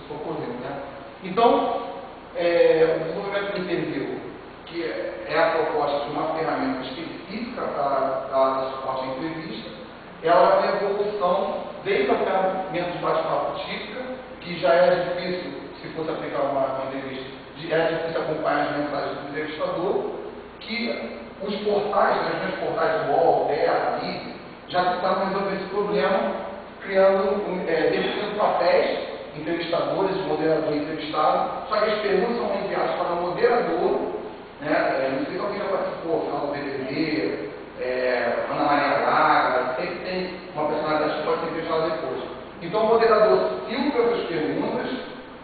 ocorreu, né? Então, o desenvolvimento do interview, que é a proposta de uma ferramenta específica para dar suporte à entrevista, ela é uma evolução desde a ferramenta de bate-papo típica, que já é difícil, se fosse aplicar uma entrevista, é difícil acompanhar as mensagens do entrevistador, que os portais, os grandes portais do UOL, Terra, Livre, já tentaram resolver esse problema, definindo papéis, entrevistadores, moderador e entrevistado, só que as perguntas são enviadas para o moderador, né? Não sei se alguém já participou, afinal do BBB, Ana Maria Braga, sempre tem uma personalidade que pode ser entrevistada depois. Então o moderador filtra as perguntas,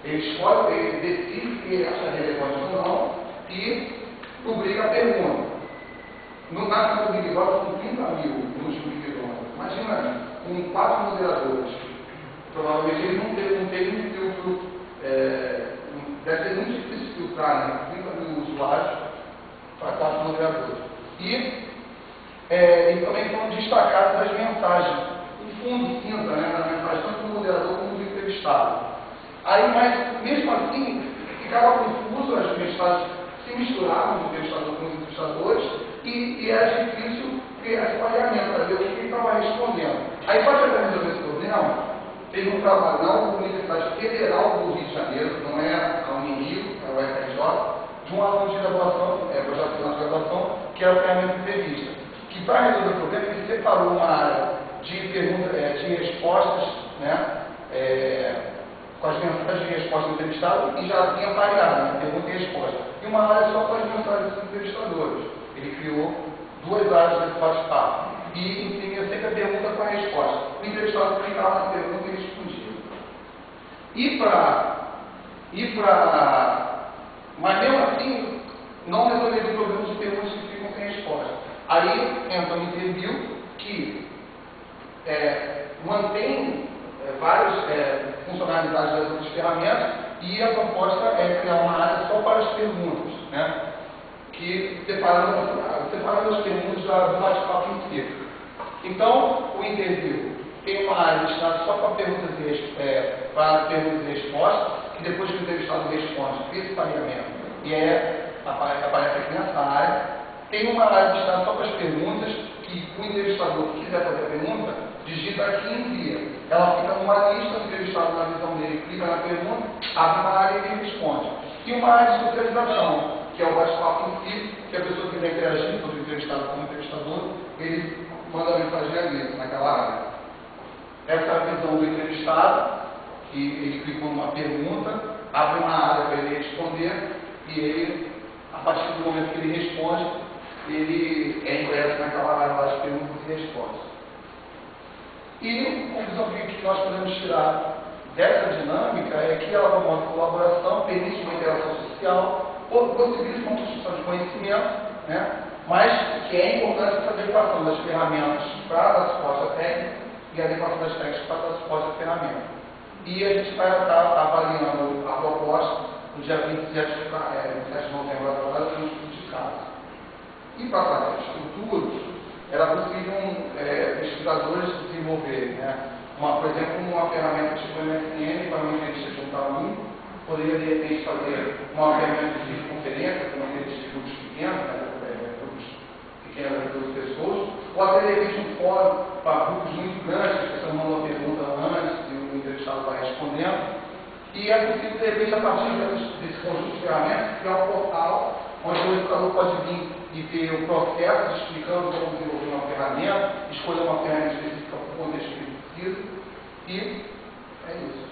ele escolhe, ele decide se ele acha relevante ou não e publica a pergunta. No caso do Big Brother, são 30 mil no último Big Brother. Imagina, com 4 moderadores. Provavelmente ele não teve um filtro, deve ser muito difícil filtrar, né? 30 mil usuários para 4 moderadores. E também foram destacadas as mensagens, o fundo cinza, né, na mensagem, tanto do moderador como do entrevistado. Aí, mas mesmo assim, ficava confuso, as mensagens se misturavam, o entrevistador com os entrevistadores, e era difícil criar esse pagamento, para ver o que ele estava respondendo. Aí, para tentar resolver esse problema, teve um trabalho na Universidade Federal do Rio de Janeiro, não é a Unirio, é o FRJ, de um aluno de graduação, projeto de graduação, que era o ferramenta de entrevista. Que para resolver o problema, ele separou uma área de perguntas, de respostas, né, com as mensagens de resposta do entrevistado, e já tinha variado, né, pergunta e resposta. E uma área só com as mensagens dos entrevistadores. Ele criou 2 áreas de bate-papo. E imprimia sempre a pergunta com a resposta. O entrevistado clicava na pergunta e respondia. Mas mesmo assim, não resolveria o problema de perguntas que ficam sem resposta. Aí entra um interview que mantém várias funcionalidades das outras ferramentas e a proposta é criar uma área só para as perguntas, né? Que separando as perguntas do bate-papo em si. Então, o interview tem uma área destinada só para perguntas e respostas, que depois que o entrevistado responde, esse pagamento, e aparece aqui nessa área. Tem uma área destinada só para as perguntas, que o entrevistador que quiser fazer a pergunta, digita aqui e envia. Ela fica numa lista, o entrevistado, na visão dele, clica na pergunta, abre uma área e ele responde. E uma área de socialização, que é o bate-papo em si, que a pessoa quiser interagir com o entrevistado como entrevistador, ele manda a mensagem ali, naquela área. Essa é a visão do entrevistado, que ele clicou numa pergunta, abre uma área para ele responder, e ele, a partir do momento que ele responde, ele é impresso naquela área das perguntas e respostas. E a conclusão que nós podemos tirar dessa dinâmica é que ela promove colaboração, permite uma interação social, possibilita uma construção de conhecimento, né? Mas que é importante essa adequação das ferramentas para dar suporte à técnica e a adequação das técnicas para dar suporte à ferramenta. E a gente vai estar avaliando a proposta no dia 27 de novembro agora, no estudo de caso. E para fazer estruturas, era possível pesquisadores desenvolverem, né? Por exemplo, uma ferramenta tipo MSN para uma entrevista junto a aluno, poderia de repente fazer uma ferramenta de videoconferência, com uma entrevista de grupos pequenos, grupos pequenos de 12 pessoas, ou até de repente um fórum para grupos muito grandes, que a pessoa manda uma pergunta antes e o entrevistado vai respondendo. E é possível, de repente, a partir desse conjunto de ferramentas, criar um portal onde o educador pode vir e ver o processo explicando como desenvolver uma ferramenta, escolher uma ferramenta específica para o contexto que ele precisa, e é isso.